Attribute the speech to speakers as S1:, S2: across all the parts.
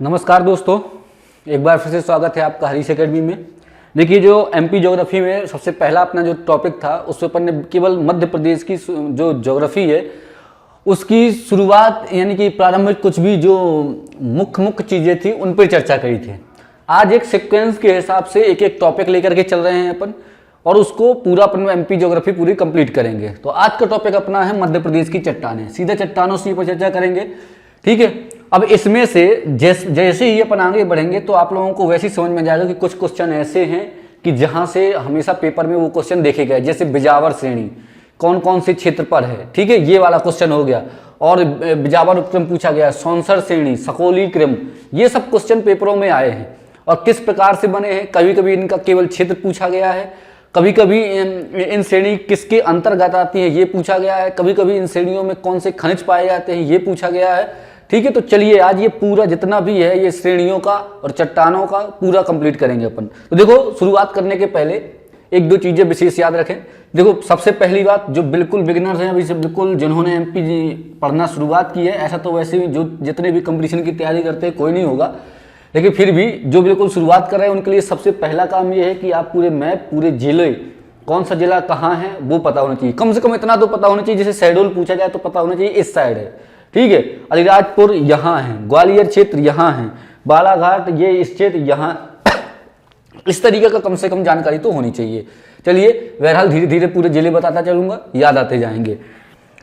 S1: नमस्कार दोस्तों, एक बार फिर से स्वागत है आपका हरीश एकेडमी में। देखिए, जो एमपी ज्योग्राफी में सबसे पहला अपना जो टॉपिक था उसमें अपन ने केवल मध्य प्रदेश की जो ज्योग्राफी है उसकी शुरुआत यानी कि प्रारंभिक कुछ भी जो मुख्य चीज़ें थी उन पर चर्चा करी थी। आज एक सीक्वेंस के हिसाब से एक एक टॉपिक लेकर के चल रहे हैं अपन और उसको पूरा अपन एमपी ज्योग्राफी पूरी कंप्लीट करेंगे। तो आज का टॉपिक अपना है मध्य प्रदेश की चट्टानें। सीधे चट्टानों से पर चर्चा करेंगे, ठीक है। अब इसमें से जैसे ही अपन आगे बढ़ेंगे तो आप लोगों को वैसे ही समझ में जाएगा कि कुछ क्वेश्चन ऐसे हैं कि जहां से हमेशा पेपर में वो क्वेश्चन देखे गए, जैसे बिजावर श्रेणी कौन कौन से क्षेत्र पर है, ठीक है, ये वाला क्वेश्चन हो गया। और बिजावर उपक्रम पूछा गया, सौंसर श्रेणी, सकोली क्रम, ये सब क्वेश्चन पेपरों में आए हैं और किस प्रकार से बने हैं। कभी कभी इनका केवल क्षेत्र पूछा गया है, कभी कभी इन श्रेणी किसके अंतर्गत आती है ये पूछा गया है, कभी कभी इन श्रेणियों में कौन से खनिज पाए जाते हैं ये पूछा गया है, ठीक है। तो चलिए आज ये पूरा जितना भी है ये श्रेणियों का और चट्टानों का पूरा कंप्लीट करेंगे अपन। तो देखो, शुरुआत करने के पहले एक दो चीजें विशेष याद रखें। देखो, सबसे पहली बात, जो बिल्कुल बिगिनर्स हैं अभी से बिल्कुल जिन्होंने एमपी पढ़ना शुरुआत की है, ऐसा तो वैसे भी जो जितने भी कंपटीशन की तैयारी करते हैं कोई नहीं होगा, लेकिन फिर भी जो बिल्कुल शुरुआत कर रहे हैं उनके लिए सबसे पहला काम ये है कि आप पूरे मैप, पूरे जिले, कौन सा जिला कहाँ है वो पता होना चाहिए। कम से कम इतना तो पता होना चाहिए, जैसे शेड्यूल पूछा जाए तो पता होना चाहिए इस साइड है, ठीक है, अलीराजपुर यहाँ है, ग्वालियर क्षेत्र यहाँ है, बालाघाट ये क्षेत्र यहाँ, इस तरीके का कम से कम जानकारी तो होनी चाहिए। चलिए, बहरहाल धीरे धीरे पूरे जिले बताता चलूंगा, याद आते जाएंगे।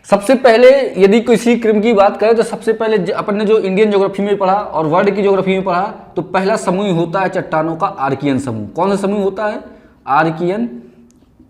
S1: सबसे पहले यदि किसी क्रम की बात करें तो सबसे पहले अपन ने जो इंडियन ज्योग्राफी में पढ़ा और वर्ल्ड की ज्योग्राफी में पढ़ा, तो पहला समूह होता है चट्टानों का आर्कियन समूह। कौन सा समूह होता है? आर्कियन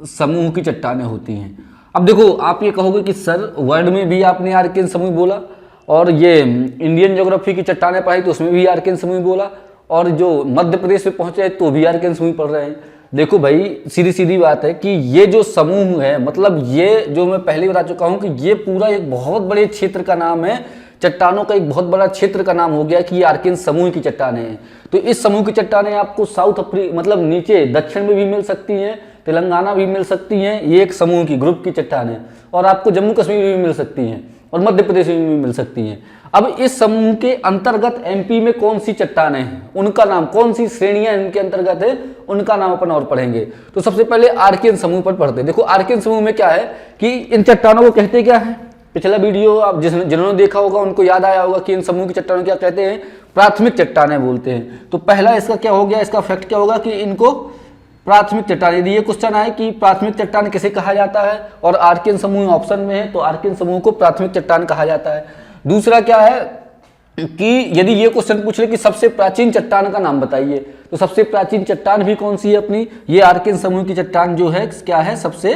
S1: समूह की चट्टानें होती हैं। अब देखो, आप ये कहोगे कि सर वर्ल्ड में भी आपने आर्कियन समूह बोला और ये इंडियन ज्योग्राफी की चट्टानें पढ़ाई तो उसमें भी आर्कियन समूह बोला, और जो मध्य प्रदेश में पहुंचे तो भी आर्कियन समूह पढ़ रहे हैं। देखो भाई, सीधी सीधी बात है कि ये जो समूह है, मतलब ये जो मैं पहले बता चुका हूं कि ये पूरा एक बहुत बड़े क्षेत्र का नाम है, चट्टानों का एक बहुत बड़ा क्षेत्र का नाम हो गया कि ये आर्कियन समूह की चट्टानें हैं। तो इस समूह की चट्टानें आपको साउथ अफ्रीका मतलब नीचे दक्षिण में भी मिल सकती हैं, तेलंगाना भी मिल सकती हैं, ये एक समूह की ग्रुप की चट्टानें, और आपको जम्मू कश्मीर में भी मिल सकती हैं और मध्य प्रदेश में भी मिल सकती हैं। अब इस समूह के अंतर्गत एमपी में कौन सी चट्टानें हैं, उनका नाम, कौन सी श्रेणियां इनके अंतर्गत है, उनका नाम अपन और पढ़ेंगे। तो सबसे पहले आर्कियन समूह पर पढ़ते हैं। देखो, आर्कियन समूह में क्या है कि इन चट्टानों को कहते क्या है? पिछला वीडियो आप जिन्होंने देखा होगा उनको याद आया होगा कि इन समूह की चट्टानों क्या कहते हैं? प्राथमिक चट्टानें बोलते हैं। तो पहला इसका क्या हो गया, इसका फैक्ट क्या होगा कि इनको प्राथमिक चट्टान। यदि ये क्वेश्चन आए कि प्राथमिक चट्टान किसे कहा जाता है और आर्कियन समूह ऑप्शन में है तो आर्कियन समूह को प्राथमिक चट्टान कहा जाता है। दूसरा क्या है कि यदि ये क्वेश्चन पूछ ले कि सबसे प्राचीन चट्टान का नाम बताइए, तो सबसे प्राचीन चट्टान भी कौन सी है अपनी? ये आर्कियन समूह की चट्टान जो है क्या है? सबसे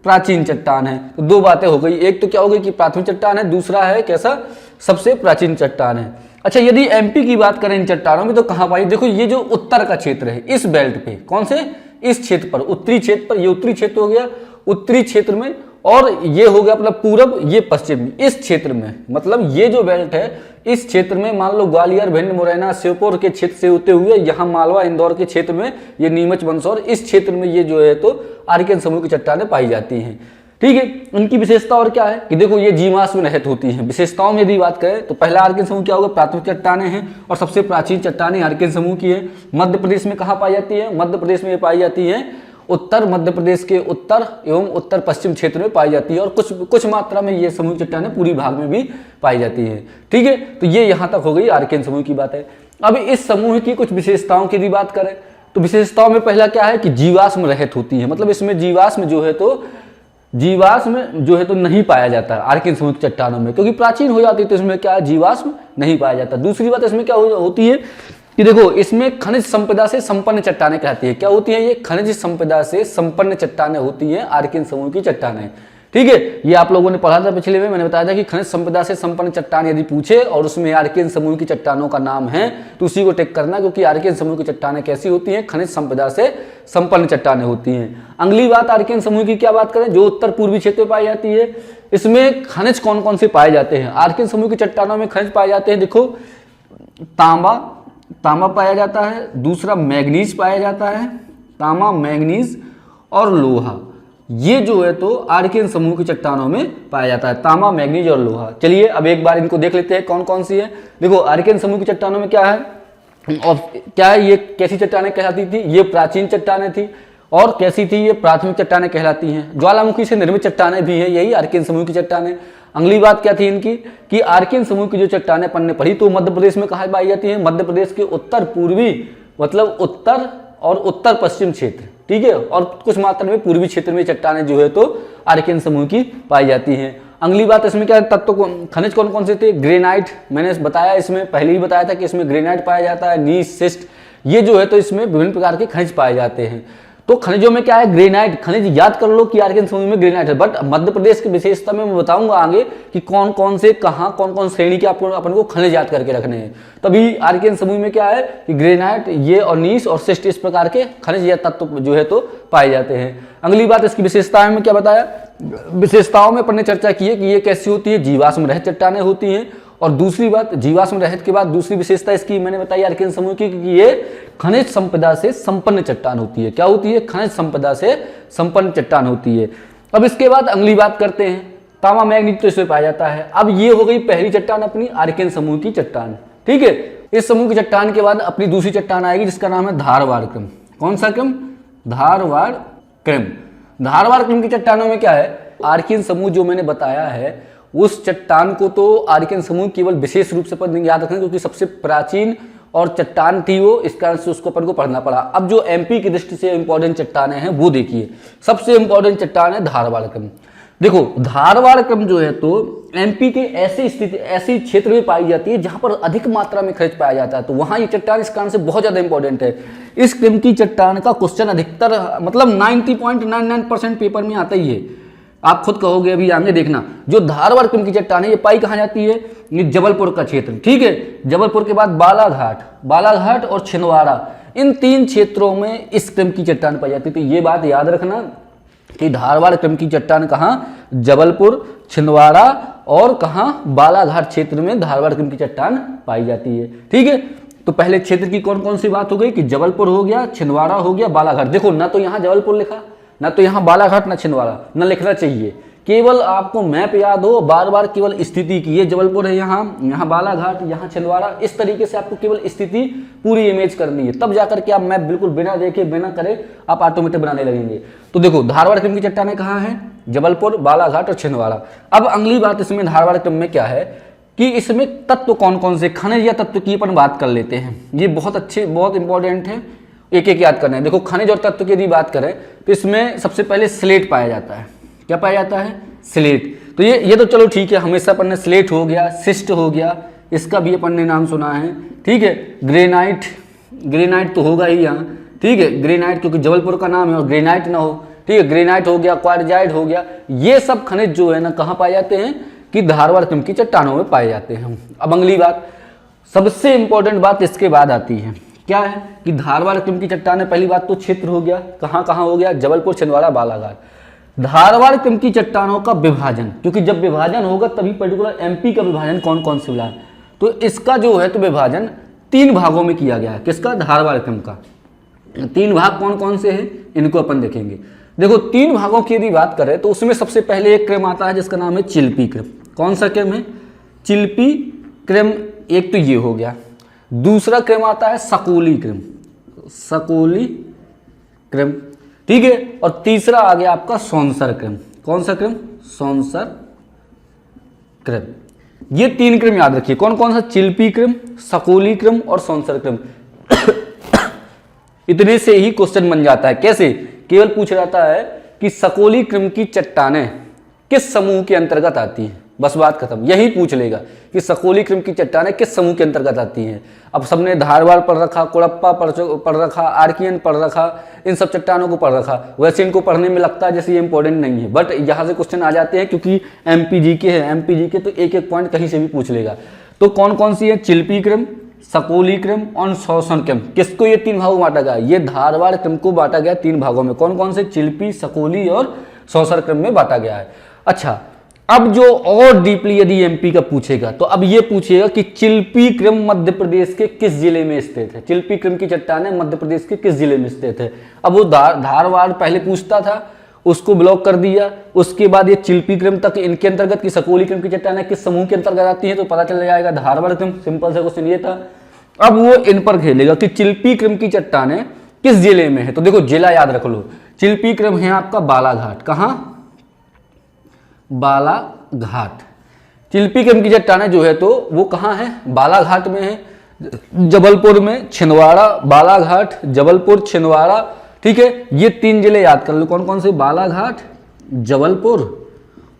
S1: प्राचीन चट्टान है। तो दो बातें हो गई, एक तो क्या हो गई कि प्राथमिक चट्टान है, दूसरा है कैसा? सबसे प्राचीन चट्टान है। अच्छा, यदि एमपी की बात करें इन चट्टानों में तो कहां पाई? देखो, ये जो उत्तर का क्षेत्र है इस बेल्ट पे, कौन से? इस क्षेत्र पर, उत्तरी क्षेत्र पर, ये उत्तरी क्षेत्र हो गया, उत्तरी क्षेत्र में, और ये हो गया अपना पूरब, ये पश्चिम, इस क्षेत्र में, मतलब ये जो बेल्ट है इस क्षेत्र में मान लो ग्वालियर, भिंड, मुरैना, श्योपुर के क्षेत्र से होते हुए यहाँ मालवा, इंदौर के क्षेत्र में ये नीमच, मंदसौर, इस क्षेत्र में ये जो है तो आर्कियन समूह की चट्टानें पाई जाती हैं, ठीक है। उनकी विशेषता और क्या है कि देखो, ये जीवाश्म में निहित होती हैं। विशेषताओं में यदि बात करें तो पहला आर्कियन समूह क्या होगा? प्राथमिक चट्टानें हैं और सबसे प्राचीन चट्टानें आर्कियन समूह की है। मध्य प्रदेश में कहाँ पाई जाती है? मध्य प्रदेश में ये पाई जाती है उत्तर मध्य प्रदेश के उत्तर एवं उत्तर पश्चिम क्षेत्र में पाई जाती है, और कुछ मात्रा में ये समूह चट्टानें पूरी भाग में भी पाई जाती है, ठीक है। तो ये यहाँ तक हो गई आर्कियन समूह की बात है। अब इस समूह की कुछ विशेषताओं की यदि बात करें तो विशेषताओं में पहला क्या है कि जीवाश्म रहित होती है, मतलब इसमें जीवाश्म जो है तो नहीं पाया जाता है आर्कियन समूह की चट्टानों में, क्योंकि प्राचीन हो जाती है तो इसमें क्या है? जीवाश्म नहीं पाया जाता। दूसरी बात इसमें क्या होती है कि देखो, इसमें खनिज संपदा से संपन्न चट्टानें कहती है। क्या होती है? ये खनिज संपदा से संपन्न चट्टानें होती हैं आर्कियन समूह की चट्टानें, ठीक है। ये आप लोगों ने पढ़ा था पिछले में, मैंने बताया था कि खनिज संपदा से संपन्न चट्टान यदि पूछे और उसमें आर्कियन समूह की चट्टानों का नाम है तो उसी को टिक करना, क्योंकि आर्कियन समूह की चट्टानें कैसी होती हैं? खनिज संपदा से संपन्न चट्टानें होती हैं। अगली बात, आर्कियन समूह की क्या बात करें? जो उत्तर पूर्वी क्षेत्र में पाई जाती है, इसमें खनिज कौन कौन से पाए जाते हैं? आर्कियन समूह की चट्टानों में खनिज पाए जाते हैं। देखो, तांबा पाया जाता है, दूसरा मैग्नीज पाया जाता है, तांबा, मैग्नीज और लोहा, ये जो है तो आर्कियन समूह की चट्टानों में पाया जाता है, तांबा, मैग्नीज और लोहा। चलिए अब एक बार इनको देख लेते हैं कौन कौन सी है। देखो आर्कियन समूह की चट्टानों में क्या है और क्या है, ये कैसी चट्टानें कहलाती थी, ये प्राचीन चट्टानें थी। और कैसी थी, ये प्राथमिक चट्टानें कहलाती हैं। ज्वालामुखी से निर्मित चट्टानें भी हैं, यही आर्कियन समूह की चट्टानें। अगली बात क्या थी इनकी कि आर्कियन समूह की जो चट्टानें अपन ने पढ़ी तो मध्य प्रदेश में कहाँ पाई जाती है, मध्य प्रदेश के उत्तर पूर्वी मतलब उत्तर और उत्तर पश्चिम क्षेत्र, ठीक है, और कुछ मात्रा में पूर्वी क्षेत्र में चट्टानें जो है तो आर्कियन समूह की पाई जाती हैं। अगली बात इसमें क्या तत्व खनिज कौन कौन से थे, ग्रेनाइट, मैंने बताया इसमें पहले ही बताया था कि इसमें ग्रेनाइट पाया जाता है, नीस, शिस्ट, ये जो है तो इसमें विभिन्न प्रकार के खनिज पाए जाते हैं। तो खनिजों में क्या है, ग्रेनाइट खनिज, याद कर लो कि आर्कियन समूह में ग्रेनाइट है। बट मध्य प्रदेश की विशेषता में मैं बताऊंगा आगे कि कौन कौन से कहाँ कौन कौन श्रेणी के आपको अपन को खनिज याद करके रखने हैं। तभी आर्कियन समूह में क्या है कि ग्रेनाइट, ये और नीस और शिस्ट इस प्रकार के खनिज या तत्व जो है तो पाए जाते हैं। अगली बात इसकी विशेषताएं में क्या बताया, विशेषताओं में अपन ने चर्चा की है कि ये कैसी होती है, जीवाश्म रहित चट्टानें होती हैं। और दूसरी बात, जीवाश्म रहित के बाद दूसरी विशेषता इसकी मैंने बताई आर्कियन समूह की कि ये खनिज संपदा से संपन्न चट्टान होती है। क्या होती है, खनिज संपदा से संपन्न चट्टान होती है। अब इसके बाद अगली बात करते हैं, तांबा, मैग्नीज तो इसमें पाया जाता है। अब ये हो गई पहली चट्टान अपनी आर्कियन समूह की चट्टान, ठीक है। इस समूह की चट्टान के बाद अपनी दूसरी चट्टान आएगी जिसका नाम है धारवाड़ क्रम। कौन सा क्रम, धारवाड़ क्रम। धारवाड़ क्रम की चट्टानों में क्या है, आर्कियन समूह जो मैंने बताया है उस चट्टान को तो आर्कियन समूह केवल विशेष रूप से अपन याद रखना क्योंकि सबसे प्राचीन और चट्टान थी वो, इस कारण से उसको अपन को पढ़ना पड़ा। अब जो एमपी की दृष्टि से इंपॉर्टेंट चट्टानें हैं वो देखिए। सबसे इंपॉर्टेंट चट्टान है धारवाड़ क्रम। देखो धारवाड़ क्रम जो है तो एमपी के ऐसी स्थिति, ऐसी क्षेत्र में पाई जाती है जहां पर अधिक मात्रा में खनिज पाया जाता है, तो वहां ये चट्टान इस कारण से बहुत ज्यादा इंपॉर्टेंट है। इस क्रम की चट्टान का क्वेश्चन अधिकतर मतलब 90.99% पेपर में आता ही है। आप खुद कहोगे, अभी आगे देखना, जो धारवाड़ क्रम की चट्टान है ये पाई कहाँ जाती है, ये जबलपुर का क्षेत्र, ठीक है। जबलपुर के बाद बालाघाट और छिंदवाड़ा, इन तीन क्षेत्रों में इस क्रम की चट्टान पाई जाती है। तो ये बात याद रखना कि धारवाड़ क्रम की चट्टान कहाँ, जबलपुर, छिंदवाड़ा और कहाँ, बालाघाट क्षेत्र में धारवाड़ क्रम की चट्टान पाई जाती है, ठीक है। तो पहले क्षेत्र की कौन कौन सी बात हो गई कि जबलपुर हो गया, छिंदवाड़ा हो गया, बालाघाट। देखो ना तो यहाँ जबलपुर लिखा, ना तो यहाँ बालाघाट, ना छिंदवाड़ा, ना लिखना चाहिए। केवल आपको मैप याद हो, बार बार केवल स्थिति की, ये जबलपुर है, यहाँ बालाघाट, यहाँ छिंदवाड़ा, इस तरीके से आपको केवल स्थिति पूरी इमेज करनी है, तब जाकर के आप मैप बिल्कुल बिना देखे बिना करे आप ऑटोमेटिक बनाने लगेंगे। तो देखो धारवाड़ क्रम की चट्टानें कहाँ हैं, जबलपुर, बालाघाट और छिंदवाड़ा। अब अगली बात इसमें धारवाड़ क्रम में क्या है कि इसमें तत्व कौन कौन से, खनिज या तत्व की अपन बात कर लेते हैं। ये बहुत अच्छे, बहुत इंपॉर्टेंट है, एक एक याद करना है। देखो खनिज और तत्व की यदि बात करें तो इसमें सबसे पहले स्लेट पाया जाता है। क्या पाया जाता है, स्लेट। तो ये तो चलो ठीक है, हमेशा अपन ने स्लेट हो गया, शिस्ट हो गया, इसका भी अपन ने नाम सुना है, ठीक है। ग्रेनाइट तो होगा ही यहाँ, ठीक है, ग्रेनाइट क्योंकि जबलपुर का नाम है और ग्रेनाइट ना हो, ठीक है। ग्रेनाइट हो गया, क्वार्टजाइट हो गया, ये सब खनिज जो है ना कहाँ पाए जाते हैं कि धारवाड़ क्रम की चट्टानों में पाए जाते हैं। अब अगली बात, सबसे इंपॉर्टेंट बात इसके बाद आती है, क्या है कि धारवाड़ क्रम की चट्टानें, पहली बात तो क्षेत्र हो गया, कहाँ कहाँ हो गया, जबलपुर, छिंदवाड़ा, बालाघाट। धारवाड़ क्रम की चट्टानों का विभाजन, क्योंकि जब विभाजन होगा तभी पर्टिकुलर एमपी का विभाजन कौन कौन से मिला है, तो इसका जो है तो विभाजन 3 भागों में किया गया है। किसका, धारवाड़ क्रम का। 3 भाग कौन कौन से हैं इनको अपन देखेंगे। देखो 3 भागों की यदि बात करें तो उसमें सबसे पहले एक क्रम आता है जिसका नाम है चिल्पी क्रम। कौन सा क्रम है, चिल्पी क्रम। एक तो ये हो गया, दूसरा क्रम आता है सकोली क्रम, ठीक है। और तीसरा आ गया आपका सौंसर क्रम। कौन सा क्रम, सौंसर क्रम। ये 3 क्रम याद रखिए, कौन कौन सा, चिल्पी क्रम, सकोली क्रम और सौंसर क्रम। इतने से ही क्वेश्चन बन जाता है। कैसे, केवल पूछ जाता है कि सकोली क्रम की चट्टानें किस समूह के अंतर्गत आती हैं, बस बात खत्म। यही पूछ लेगा कि सकोली क्रम की चट्टानें किस समूह के अंतर्गत आती हैं। अब सबने धारवाड़ पढ़ रखा, कोड़प्पा पढ़ रखा, आर्कियन पढ़ रखा, इन सब चट्टानों को पढ़ रखा। वैसे इनको पढ़ने में लगता है जैसे ये इंपॉर्टेंट नहीं है, बट यहाँ से क्वेश्चन आ जाते हैं क्योंकि एमपी के है, एमपी के तो एक एक पॉइंट कहीं से भी पूछ लेगा। तो कौन कौन सी है, चिल्पी क्रम, सकोली क्रम और सौंसर क्रम। किसको ये 3 भागों में बांटा गया, ये धारवाड़ क्रम को बांटा गया 3 भागों में। कौन कौन से, चिल्पी, सकोली और सौंसर क्रम में बांटा गया है। अच्छा, अब जो और डीपली यदि एमपी का पूछेगा तो अब ये पूछेगा कि चिल्पी क्रम मध्य प्रदेश के किस जिले में स्थित है। चिल्पी क्रम की चट्टानें मध्य प्रदेश के किस जिले में स्थित है। अब वो धारवाड़ पहले पूछता था, उसको ब्लॉक कर दिया। उसके बाद ये चिल्पी क्रम तक इनके अंतर्गत की सकोली क्रम की चट्टानें किस समूह के अंतर्गत आती हैं, तो पता चल जाएगा धारवाड़ क्रम। सिंपल सा क्वेश्चन ये था। अब वो इन पर खेलेगा कि चिल्पी क्रम की चट्टानें किस जिले में है। तो देखो जिला याद रख लो, चिल्पी क्रम है आपका बालाघाट। कहाँ? बालाघाट। चिल्पी क्रम की चट्टानें जो है तो वो कहाँ है? बालाघाट में है, जबलपुर में, छिंदवाड़ा, बालाघाट, जबलपुर, छिंदवाड़ा। ठीक है, ये 3 जिले याद कर लो। कौन कौन से? बालाघाट, जबलपुर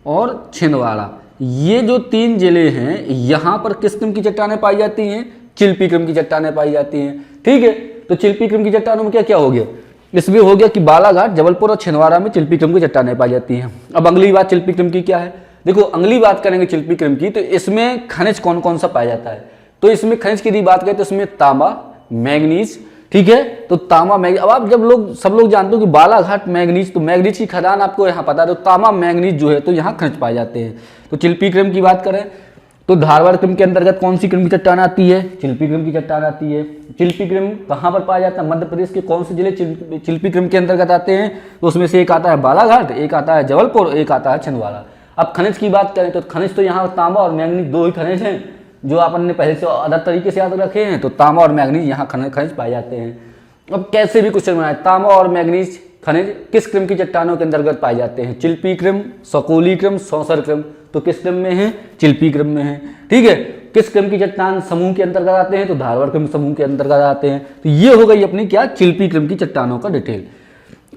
S1: और छिंदवाड़ा। ये जो 3 जिले हैं, यहां पर किस क्रम की चट्टानें पाई जाती हैं? चिल्पी क्रम की चट्टानें पाई जाती हैं। ठीक है, तो चिल्पी क्रम की चट्टानों में क्या क्या हो गया? इसमें हो गया कि बालाघाट, जबलपुर और छिंदवाड़ा में चिल्पी क्रम की चट्टानें पाई जाती हैं। अब अगली बात चिल्पी क्रम की क्या है? देखो अगली बात करेंगे चिल्पी क्रम की, तो इसमें खनिज कौन कौन सा पाया जाता है? तो इसमें खनिज की यदि बात करें तो इसमें तांबा, मैग्नीज। ठीक है, तो तांबा मैग्नीज। अब आप जब सब लोग जानते हो कि बालाघाट मैग्नीज, तो मैग्नीज की खदान आपको यहाँ पता है, तो तांबा मैग्नीज जो है तो यहाँ खनिज पाए जाते हैं। तो चिल्पी क्रम की बात करें तो धारवाड़ क्रम के अंतर्गत कौन सी क्रम की चट्टान आती है? चिल्पी क्रम की चट्टान आती है। चिल्पी क्रम कहाँ पर पाया जाता है? मध्य प्रदेश के कौन से जिले चिल्पी क्रम के अंतर्गत आते हैं? तो उसमें से एक आता है बालाघाट, एक आता है जबलपुर, एक आता है छिंदवाड़ा। अब खनिज की बात करें तो खनिज तो यहाँ तांबा और मैग्नीज 2 ही खनिज हैं जो अपन ने पहले से अलग तरीके से याद रखे हैं। तो तांबा और मैग्नीज यहाँ खनिज पाए जाते हैं। अब कैसे भी क्वेश्चन बनाए, तांबा और मैग्नीज खनिज किस क्रम की चट्टानों के अंतर्गत पाए जाते हैं? चिल्पी क्रम, सकोली क्रम, सौंसर क्रम। तो किस क्रम में है? चिल्पी क्रम में है। ठीक है, किस क्रम की चट्टान समूह के अंतर्गत आते हैं? तो धारवाड़ क्रम समूह के अंतर्गत आते हैं। तो ये हो गई अपनी क्या? चिल्पी क्रम की चट्टानों का डिटेल।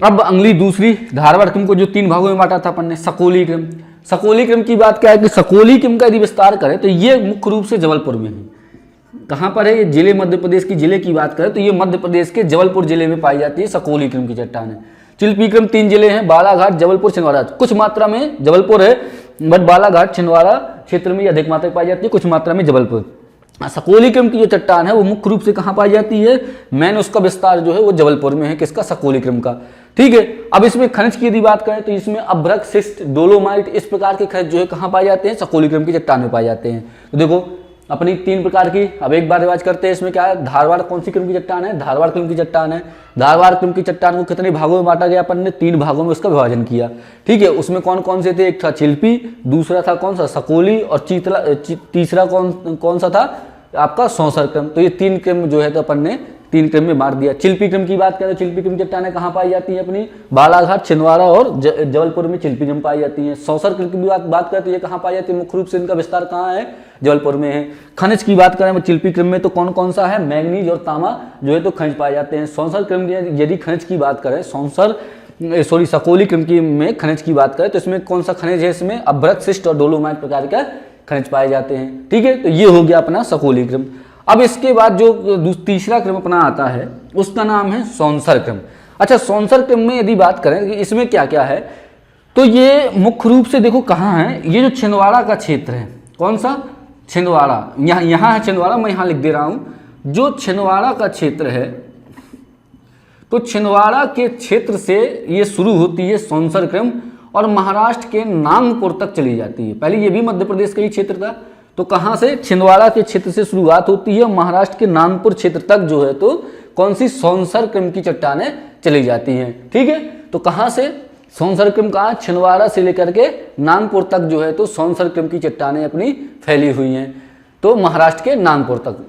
S1: अब अगली दूसरी, धारवाड़ क्रम को जो 3 भागों में बांटा था अपन ने, सकोली क्रम। सकोली क्रम की बात क्या है कि सकोली क्रम का यदि विस्तार करें तो ये मुख्य रूप से जबलपुर में है। कहाँ पर है ये? जिले मध्य प्रदेश की जिले की बात करें तो ये मध्य प्रदेश के जबलपुर जिले में पाई जाती है सकोली क्रम की चट्टान है। चिल्पी क्रम 3 जिले हैं, बालाघाट, जबलपुर, छिंदवाड़ा। कुछ मात्रा में जबलपुर है, बट बालाघाट, छिंदवाड़ा क्षेत्र में अधिक मात्रा में पाई जाती है, कुछ मात्रा में जबलपुर। सकोली क्रम की जो चट्टान है वो मुख्य रूप से कहाँ पाई जाती है? मैंने उसका विस्तार जो है वो जबलपुर में है। किसका? सकोली क्रम का। ठीक है, अब इसमें खनिज की यदि बात करें तो इसमें अभ्रक, शिस्ट, डोलोमाइट, इस प्रकार के खनिज जो है कहाँ पाए जाते हैं? सकोली क्रम की चट्टान में पाए जाते हैं। तो देखो अपनी 3 प्रकार की, अब एक बार रिवाज करते हैं। इसमें क्या है? धारवाड़ कौन सी क्रम की चट्टान है? धारवाड़ क्रम की चट्टान है। धारवाड़ क्रम की चट्टान को कितने भागों में बांटा गया? अपन ने 3 भागों में उसका विभाजन किया। ठीक है, उसमें कौन कौन से थे? एक था चिल्पी, दूसरा था कौन सा? सकोली, और तीसरा कौन सा था? आपका सौंसर क्रम। तो ये 3 क्रम जो है तो अपन ने 3 क्रम में बांट दिया। चिल्पी क्रम की बात करें तो चिल्पी क्रम चट्टानें कहाँ पाई जाती हैं? अपनी बालाघाट, छिंदवाड़ा और जबलपुर में चिल्पी क्रम पाई जाती हैं। सौंसर क्रम की बात करें तो ये कहाँ पाई जाती है? मुख्य रूप से इनका विस्तार कहाँ है? जबलपुर में है। खनिज की बात करें चिल्पी क्रम में तो कौन कौन सा है? मैग्नीज और तांबा जो है तो खनिज पाए जाते हैं। सौंसर क्रम यदि खनिज की बात करें, सकोली क्रम की में खनिज की बात करें तो इसमें कौन सा खनिज है? इसमें अभ्रक, शिस्ट और डोलोमाइट प्रकार का खनिज पाए जाते हैं। ठीक है, तो ये हो गया अपना सकोली क्रम। अब इसके बाद जो तीसरा क्रम अपना आता है उसका नाम है सौंसर क्रम। अच्छा, सौंसर क्रम में यदि बात करें कि इसमें क्या क्या है, तो ये मुख्य रूप से देखो कहाँ है? ये जो छिंदवाड़ा का क्षेत्र है, कौन सा? छिंदवाड़ा। यहाँ है छिंदवाड़ा, मैं यहाँ लिख दे रहा हूँ। जो छिंदवाड़ा का क्षेत्र है, तो छिंदवाड़ा के क्षेत्र से ये शुरू होती है सौंसर क्रम और महाराष्ट्र के नागपुर तक चली जाती है। पहले ये भी मध्य प्रदेश का ही क्षेत्र था। तो कहाँ से? छिंदवाड़ा के क्षेत्र से शुरुआत होती है, महाराष्ट्र के नागपुर क्षेत्र तक जो है तो कौन सी? सौंसर क्रम की चट्टानें चली जाती हैं। ठीक है, तो कहाँ से? सौंसर क्रम कहाँ? छिंदवाड़ा से लेकर के नागपुर तक जो है तो सौंसर क्रम की चट्टानें अपनी फैली हुई हैं, तो महाराष्ट्र के नागपुर तक।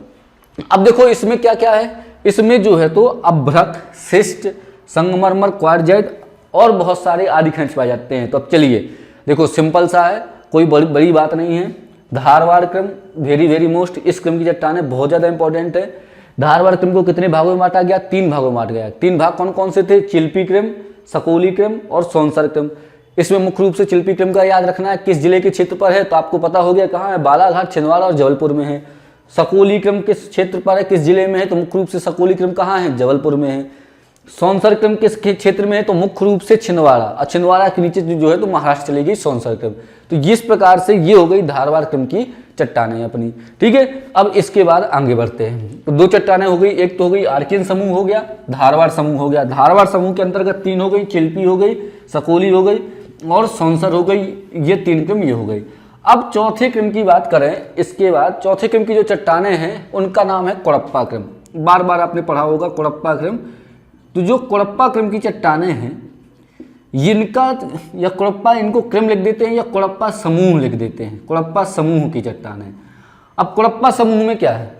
S1: अब देखो इसमें क्या क्या है? इसमें जो है तो अभ्रक, शिस्ट, संगमरमर, क्वार्टजाइट और बहुत सारे आदि खनिज पाए जाते हैं। तो अब चलिए देखो, सिंपल सा है, कोई बड़ी बात नहीं है। धारवाड़ क्रम वेरी मोस्ट, इस क्रम की चट्टानें बहुत ज़्यादा इंपॉर्टेंट है। धारवाड़ क्रम को कितने भागों में बांटा गया? 3 भागों में बांटा गया। 3 भाग कौन कौन से थे? चिल्पी क्रम, सकोली क्रम और सौंसर क्रम। इसमें मुख्य रूप से चिल्पी क्रम का याद रखना है किस जिले के क्षेत्र पर है, तो आपको पता हो गया कहाँ है? बालाघाट, छिंदवाड़ा और जबलपुर में है। सकोली क्रम किस क्षेत्र पर है, किस जिले में है, तो मुख्य रूप से सकोली क्रम कहाँ है? जबलपुर में है। सौंसर क्रम किस क्षेत्र में है, तो मुख्य रूप से छिंदवाड़ा, और छिंदवाड़ा के नीचे जो है तो महाराष्ट्र चली गई सौंसर क्रम। तो इस प्रकार से ये हो गई धारवाड़ क्रम की चट्टानें अपनी। ठीक है, अब इसके बाद आगे बढ़ते हैं। तो 2 चट्टानें हो गई, एक तो हो गई आर्कियन समूह हो गया, धारवाड़ समूह हो गया। धारवाड़ समूह के अंतर्गत 3 हो गई, चिल्पी हो गई, सकोली हो गई और सौंसर हो गई। ये 3 क्रम ये हो गई। अब चौथे क्रम की बात करें, इसके बाद चौथे क्रम की जो चट्टानें हैं उनका नाम है कोड़प्पा क्रम। बार बार आपने पढ़ा होगा कोड़प्पा क्रम। तो जो कोड़प्पा क्रम की चट्टानें हैं इनका या कुड़प्पा, इनको क्रम लिख देते हैं या कुड़प्पा समूह लिख देते हैं, कुड़प्पा समूह की चट्टान है। अब कुड़प्पा समूह में क्या है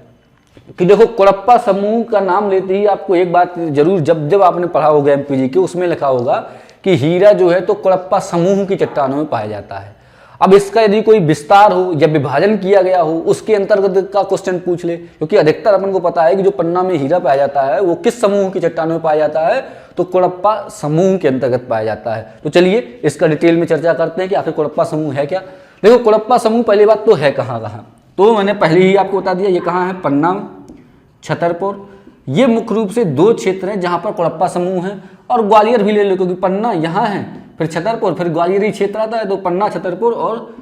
S1: कि देखो, कुड़प्पा समूह का नाम लेते ही आपको एक बात जरूर, जब जब आपने पढ़ा होगा एमपीजी के, उसमें लिखा होगा कि हीरा जो है तो कुड़प्पा समूह की चट्टानों में पाया जाता है। अब इसका यदि कोई विस्तार हो या विभाजन किया गया हो, उसके अंतर्गत का क्वेश्चन पूछ ले, क्योंकि अधिकतर अपन को पता है कि जो पन्ना में हीरा पाया जाता है वो किस समूह की चट्टानों में पाया जाता है, तो कुड़प्पा समूह के अंतर्गत पाया जाता है। तो चलिए इसका डिटेल में चर्चा करते हैं कि आखिर कुड़प्पा समूह है क्या। देखो, कुड़प्पा समूह पहली बात तो है कहाँ कहाँ, तो मैंने पहले ही आपको बता दिया, ये कहाँ है, पन्ना, छतरपुर। ये मुख्य रूप से दो क्षेत्र हैं जहाँ पर कुड़प्पा समूह है। और ग्वालियर भी ले लो, क्योंकि पन्ना यहाँ है, फिर छतरपुर, फिर ग्वालियरी क्षेत्र आता है, तो पन्ना, छतरपुर और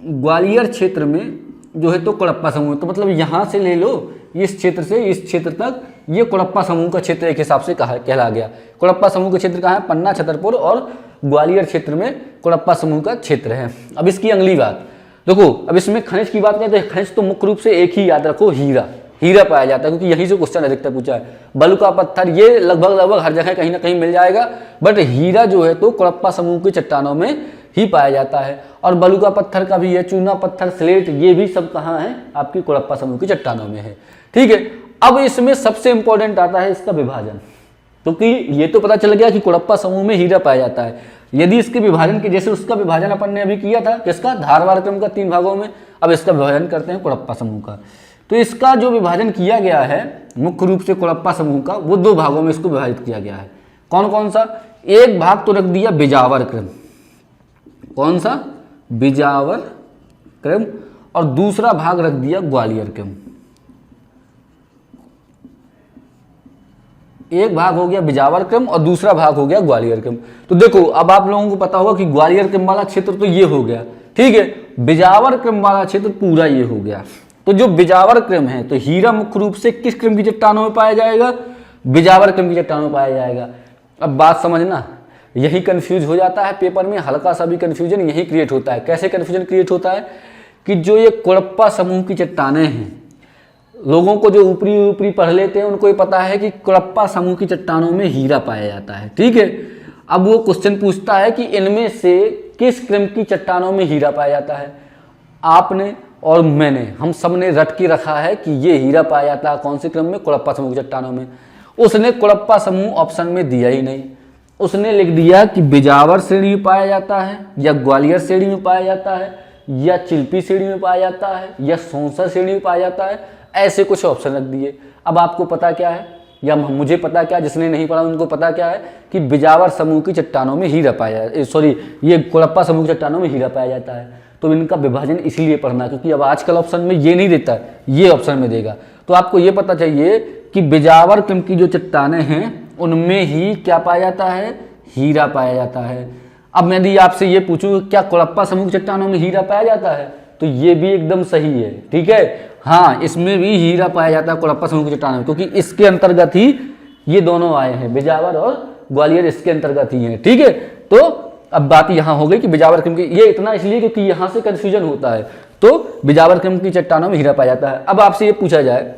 S1: ग्वालियर क्षेत्र में जो है तो कुड़प्पा समूह। तो मतलब यहाँ से ले लो, इस क्षेत्र से इस क्षेत्र तक, ये कुड़प्पा समूह का क्षेत्र एक हिसाब से कहला गया। कुड़प्पा समूह का क्षेत्र कहाँ है, पन्ना, छतरपुर और ग्वालियर क्षेत्र में कुड़प्पा समूह का क्षेत्र है। अब इसकी अगली बात देखो, अब इसमें खनिज की बात करते हैं। खनिज तो मुख्य रूप से एक ही याद रखो, हीरा, हीरा पाया जाता है, क्योंकि यहीं से क्वेश्चन अधिकतर पूछा है। बलुका पत्थर ये लगभग हर जगह कहीं ना कहीं मिल जाएगा, बट हीरा जो है तो कुड़प्पा समूह की चट्टानों में ही पाया जाता है। और बलुका पत्थर का भी है, चूना पत्थर, स्लेट, ये भी सब कहाँ है, आपकी कुड़प्पा समूह की चट्टानों में है। ठीक है, अब इसमें सबसे इंपॉर्टेंट आता है इसका विभाजन, क्योंकि ये तो पता चल गया कि कुड़प्पा समूह में हीरा पाया जाता है। यदि इसके विभाजन के, जैसे उसका विभाजन अपन ने अभी किया था किसका, धारवाड़ क्रम का 3 भागों में, अब इसका विभाजन करते हैं कुड़प्पा समूह का। तो इसका जो विभाजन किया गया है मुख्य रूप से कुड़प्पा समूह का, वो 2 भागों में इसको विभाजित किया गया है। कौन कौन सा, एक भाग तो रख दिया बिजावर क्रम, कौन सा, बिजावर क्रम, और दूसरा भाग रख दिया ग्वालियर क्रम। एक भाग हो गया बिजावर क्रम और दूसरा भाग हो गया ग्वालियर क्रम। तो देखो, अब आप लोगों को पता होगा कि ग्वालियर क्रम वाला क्षेत्र तो ये हो गया, ठीक है, बिजावर क्रम वाला क्षेत्र पूरा ये हो गया। तो जो बिजावर क्रम है, तो हीरा मुख्य रूप से किस क्रम की चट्टानों में पाया जाएगा, बिजावर क्रम की चट्टानों में पाया जाएगा। अब बात समझना, यही कंफ्यूज हो जाता है पेपर में, हल्का सा भी कंफ्यूजन यही क्रिएट होता है। कैसे कंफ्यूजन क्रिएट होता है कि जो ये कुड़प्पा समूह की चट्टानें हैं, लोगों को जो ऊपरी ऊपरी पढ़ लेते हैं उनको ये पता है कि कुड़प्पा समूह की चट्टानों में हीरा पाया जाता है, ठीक है। अब वो क्वेश्चन पूछता है कि इनमें से किस क्रम की चट्टानों में हीरा पाया जाता है। आपने और मैंने, हम सब ने रट के रखा है कि ये हीरा पाया जाता है कौन से क्रम में, कुड़प्पा समूह की चट्टानों में। उसने कुड़प्पा समूह ऑप्शन में दिया ही नहीं, उसने लिख दिया कि बिजावर श्रेणी में पाया जाता है, या ग्वालियर श्रेणी में पाया जाता है, या चिल्पी श्रेणी में पाया जाता है, या सौंसा श्रेणी में पाया जाता है, ऐसे कुछ ऑप्शन रख दिए। अब आपको पता क्या है, या मुझे पता क्या, जिसने नहीं पढ़ा उनको पता क्या है कि बिजावर समूह की चट्टानों में हीरा पाया, सॉरी ये कुड़प्पा समूह की चट्टानों में हीरा पाया जाता है। तो इनका विभाजन इसलिए पढ़ना, क्योंकि अब आजकल ऑप्शन में ये नहीं देता, ये ऑप्शन में देगा। तो आपको ये पता चाहिए कि बिजावर क्रम की जो चट्टानें हैं उनमें ही क्या पाया जाता है, हीरा पाया जाता है। अब यदि आपसे ये पूछूं क्या कुड़प्पा समूह की चट्टानों में हीरा पाया जाता है, तो ये भी एकदम सही है, ठीक है। हाँ, इसमें भी हीरा पाया जाता है कुड़प्पा समूह की चट्टानों में, क्योंकि इसके अंतर्गत ही ये दोनों आए हैं, बिजावर और ग्वालियर इसके अंतर्गत ही है, ठीक है। तो अब बात यहाँ हो गई कि बिजावर क्रम की, ये इतना इसलिए क्योंकि यहाँ से कंफ्यूजन होता है। तो बिजावर क्रम की चट्टानों में हीरा पाया जाता है। अब आपसे ये पूछा जाए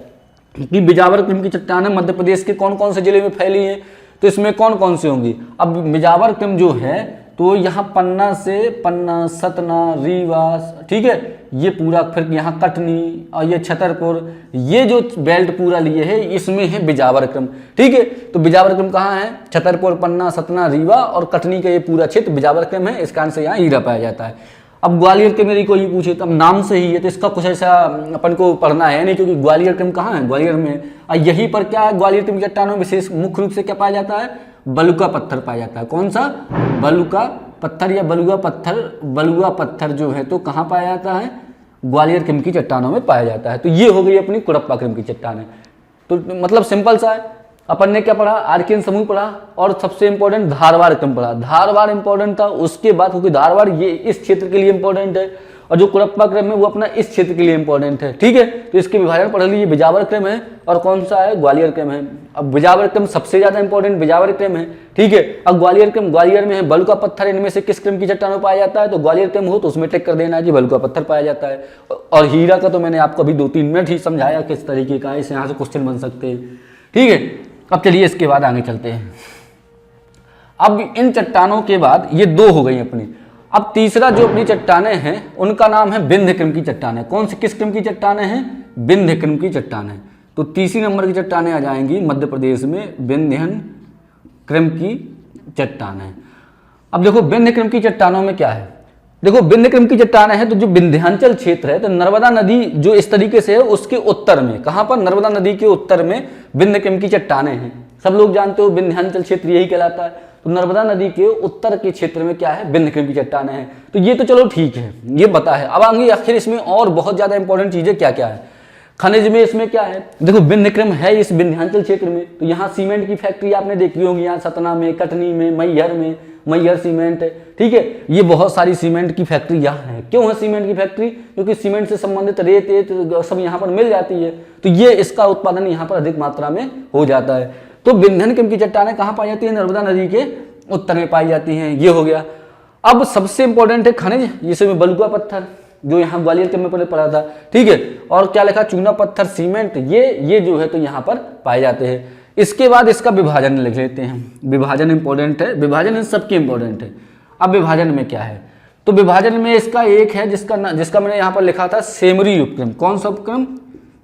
S1: कि बिजावर क्रम की चट्टानें मध्य प्रदेश के कौन कौन से जिले में फैली हैं, तो इसमें कौन कौन से होंगी। अब बिजावर क्रम जो है तो यहाँ पन्ना से, पन्ना, सतना, रीवा, ठीक है, ये पूरा, फिर यहाँ कटनी और ये छतरपुर, ये जो बेल्ट पूरा लिए है इसमें है बिजावर क्रम, ठीक है। तो बिजावर क्रम कहाँ है, छतरपुर, पन्ना, सतना, रीवा और कटनी का ये पूरा क्षेत्र बिजावर क्रम है, इसका आंसर यहाँ हीरा पाया जाता है। अब ग्वालियर के मेरी कोई पूछे तो अब नाम से ही है, तो इसका कुछ ऐसा अपन को पढ़ना है नहीं, क्योंकि ग्वालियर क्रम कहाँ है, ग्वालियर में। और यहीं पर क्या है, ग्वालियर क्रम की चट्टानों में विशेष मुख्य रूप से क्या पाया जाता है, बलुका पत्थर पाया जाता है। कौन सा, बलुका पत्थर या बलुआ पत्थर। बलुआ पत्थर जो है तो कहाँ पाया जाता है, ग्वालियर क्रम की चट्टानों में पाया जाता है। तो ये हो गई अपनी कुड़प्पा क्रम की चट्टानें। तो मतलब सिंपल सा है, अपन ने क्या पढ़ा, आर्कियन समूह पढ़ा और सबसे इंपॉर्टेंट धारवाड़ क्रम पढ़ा। धारवाड़ इंपॉर्टेंट था, उसके बाद क्योंकि धारवाड़ ये इस क्षेत्र के लिए इंपॉर्टेंट है और जो कुड़प्पा क्रम है वो अपना इस क्षेत्र के लिए इंपॉर्टेंट है, ठीक है। तो इसके विभाजन पढ़ लीजिए, बिजावर क्रम है और कौन सा है, ग्वालियर क्रम है। अब बिजावर क्रम सबसे ज्यादा इंपॉर्टेंट बिजावर क्रम है, ठीक है। अब ग्वालियर क्रम, ग्वालियर में है बलुका पत्थर, इनमें से किस क्रम की चट्टानों पाया जाता है, तो ग्वालियर क्रम हो तो उसमें टिक कर देना है कि बलुका पत्थर पाया जाता है। और हीरा का तो मैंने आपको अभी 2-3 मिनट ही समझाया किस तरीके का, इस यहाँ से क्वेश्चन बन सकते हैं, ठीक है। अब चलिए इसके बाद आगे चलते हैं। अब इन चट्टानों के बाद ये दो हो गई अपनी। अब तीसरा जो अपनी चट्टानें हैं उनका नाम है विंध्य क्रम की चट्टानें। कौन सी किस क्रम की चट्टानें हैं? विंध्य क्रम की चट्टानें। तो तीसरी नंबर की चट्टानें आ जाएंगी मध्य प्रदेश में विंध्यन क्रम की चट्टानें। अब देखो विंध्य क्रम की चट्टानों में क्या है, देखो विंध्य क्रम की चट्टानें हैं तो जो विंध्यांचल क्षेत्र है, तो नर्मदा नदी जो इस तरीके से है उसके उत्तर में, कहां पर? नर्मदा नदी के उत्तर में विंध्य क्रम की चट्टानें हैं। सब लोग जानते हो विंध्यांचल क्षेत्र यही कहलाता है। तो नर्मदा नदी के उत्तर के क्षेत्र में क्या है? विंध्य क्रम की चट्टानें हैं। तो ये तो चलो ठीक है, ये पता है। अब आगे आखिर इसमें और बहुत ज्यादा इंपॉर्टेंट चीजें क्या क्या है। खनिज में इसमें क्या है, देखो विंध्य क्रम है इस विंध्यांचल क्षेत्र में, तो यहाँ सीमेंट की फैक्ट्री आपने देखी होगी, यहाँ सतना में, कटनी में, मैहर सीमेंट है, ठीक है। ये बहुत सारी सीमेंट की फैक्ट्री यहाँ है। क्यों है सीमेंट की फैक्ट्री? क्योंकि सीमेंट से संबंधित रेत सब यहाँ पर मिल जाती है, तो ये इसका उत्पादन यहाँ पर अधिक मात्रा में हो जाता है। तो विंध्यन क्रम की चट्टानें कहाँ पाई जाती है? नर्मदा नदी के उत्तर में पाई जाती हैं। ये हो गया। अब सबसे इंपॉर्टेंट है खनिज, जिसमें बलुआ पत्थर जो यहाँ ग्वालियर के में पढ़ा था, ठीक है। और क्या लिखा? चूना पत्थर, सीमेंट, ये जो है तो यहाँ पर पाए जाते हैं। इसके बाद इसका विभाजन लिख लेते हैं। विभाजन इंपॉर्टेंट है, विभाजन इन सबके इंपॉर्टेंट है। अब विभाजन में क्या है, तो विभाजन में इसका एक है जिसका मैंने यहाँ पर लिखा था सेमरी उपक्रम। कौन सा उपक्रम?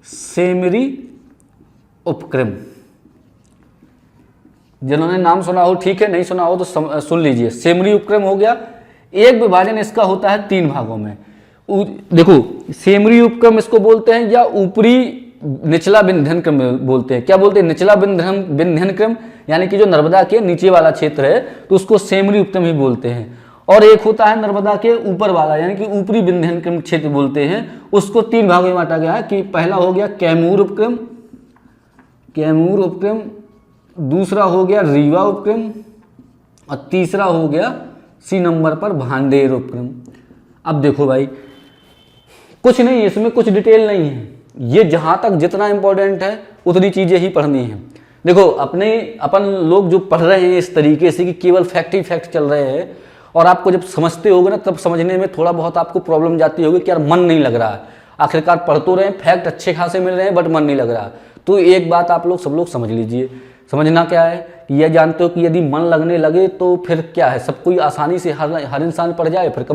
S1: सेमरी उपक्रम। जिन्होंने नाम सुना हो ठीक है, नहीं सुना हो तो सुन लीजिए। सेमरी उपक्रम हो गया। एक विभाजन इसका होता है 3 भागों में। देखो सेमरी उपक्रम इसको बोलते हैं, या ऊपरी निचला विंध्यन क्रम बोलते हैं। क्या बोलते हैं? निचला विंध्यन क्रम, यानी कि जो नर्मदा के नीचे वाला क्षेत्र है तो उसको सेमरी उपक्रम ही बोलते हैं। और एक होता है नर्मदा के ऊपर वाला, यानी कि ऊपरी विंध्यन क्रम क्षेत्र बोलते हैं। उसको 3 भागों में बांटा गया है कि पहला हो गया कैमूर उपक्रम, दूसरा हो गया रीवा उपक्रम, और तीसरा हो गया सी नंबर पर भांडेर उपक्रम। अब देखो भाई, कुछ नहीं है इसमें, कुछ डिटेल नहीं है। ये जहां तक जितना इंपॉर्टेंट है उतनी चीजें ही पढ़नी है। देखो अपन लोग जो पढ़ रहे हैं इस तरीके से कि केवल फैक्ट ही फैक्ट चल रहे हैं, और आपको जब समझते होगे ना तब समझने में थोड़ा बहुत आपको प्रॉब्लम जाती होगी कि यार मन नहीं लग रहा है। आखिरकार पढ़ तो रहे हैं, फैक्ट अच्छे खासे मिल रहे हैं, बट मन नहीं लग रहा। तो एक बात आप लोग सब लोग समझ लीजिए। समझना क्या है कि यह जानते हो कि यदि मन लगने लगे तो फिर क्या है, सब कोई आसानी से हर इंसान पढ़ जाए, फिर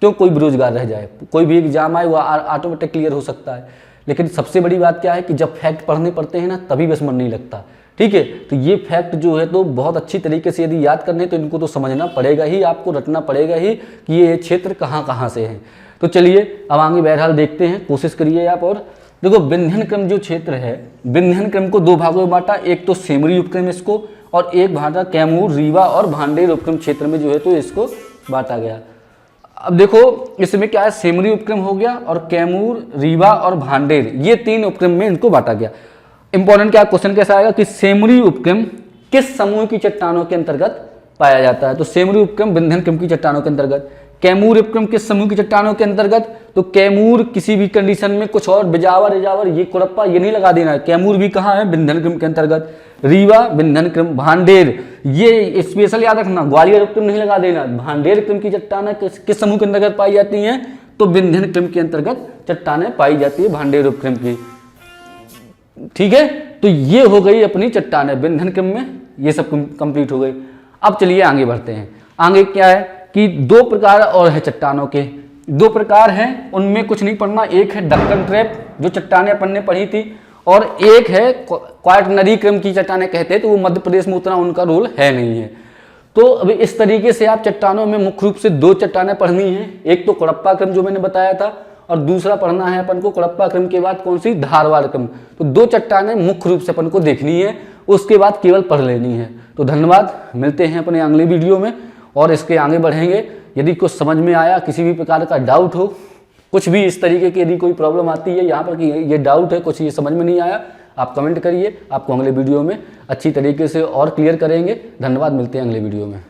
S1: क्यों कोई बेरोजगार रह जाए। कोई भी एग्जाम आए वो ऑटोमेटिक क्लियर हो सकता है। लेकिन सबसे बड़ी बात क्या है कि जब फैक्ट पढ़ने पड़ते हैं ना तभी बस मन नहीं लगता, ठीक है। तो ये फैक्ट जो है तो बहुत अच्छी तरीके से यदि याद करने तो इनको तो समझना पड़ेगा ही, आपको रटना पड़ेगा ही कि ये क्षेत्र कहाँ कहाँ से है। तो चलिए अब आगे बहरहाल देखते हैं, कोशिश करिए आप। और देखो विंध्यन क्रम जो क्षेत्र है, विंध्यन क्रम को 2 भागों में बांटा। एक तो सेमरी उपक्रम इसको, और एक बांटा कैमूर, रीवा और भांडेर उपक्रम क्षेत्र में जो है तो इसको बांटा गया। अब देखो इसमें क्या है, सेमरी उपक्रम हो गया और कैमूर, रीवा और भांडेर, ये 3 उपक्रम में इनको बांटा गया। इंपॉर्टेंट क्या क्वेश्चन कैसा आएगा कि सेमरी उपक्रम किस समूह की चट्टानों के अंतर्गत पाया जाता है? तो सेमरी उपक्रम विंध्यन क्रम की चट्टानों के अंतर्गत। कैमूर उपक्रम किस समूह की चट्टानों के अंतर्गत? तो कैमूर किसी भी कंडीशन में कुछ और बिजावर इजावर ये कुड़प्पा ये नहीं लगा देना है। कैमूर भी कहाँ है? विंध्यन क्रम के अंतर्गत। रीवा विंध्यन क्रम, भांडेर ये स्पेशल याद रखना, ग्वालियर उपक्रम नहीं लगा देना। भांडेर क्रम की चट्टानें किस समूह के अंतर्गत पाई जाती हैं? तो विंध्यन क्रम के अंतर्गत चट्टानें पाई जाती है भांडेर उपक्रम की, ठीक है। तो ये हो गई अपनी चट्टानें विंध्यन क्रम में, ये सब कंप्लीट हो गई। अब चलिए आगे बढ़ते हैं। आगे क्या है कि 2 प्रकार और है चट्टानों के, 2 प्रकार हैं, उनमें कुछ नहीं पढ़ना। एक है डक्कन ट्रैप जो चट्टानें अपन ने पढ़ी थी, और एक है क्वाटरनरी क्रम की चट्टानें कहते हैं, तो वो मध्य प्रदेश में उतना उनका रोल है नहीं है। तो अभी इस तरीके से आप चट्टानों में मुख्य रूप से 2 चट्टानें पढ़नी है। एक तो कुड़प्पा क्रम जो मैंने बताया था, और दूसरा पढ़ना है अपन को कुड़प्पा क्रम के बाद कौन सी? धारवाड़ क्रम। तो 2 चट्टानें मुख्य रूप से अपन को देखनी है, उसके बाद केवल पढ़ लेनी है। तो धन्यवाद, मिलते हैं अपने अगले वीडियो में और इसके आगे बढ़ेंगे। यदि कुछ समझ में आया, किसी भी प्रकार का डाउट हो, कुछ भी इस तरीके की यदि कोई प्रॉब्लम आती है यहाँ पर कि ये डाउट है, कुछ ये समझ में नहीं आया, आप कमेंट करिए, आपको अगले वीडियो में अच्छी तरीके से और क्लियर करेंगे। धन्यवाद, मिलते हैं अगले वीडियो में।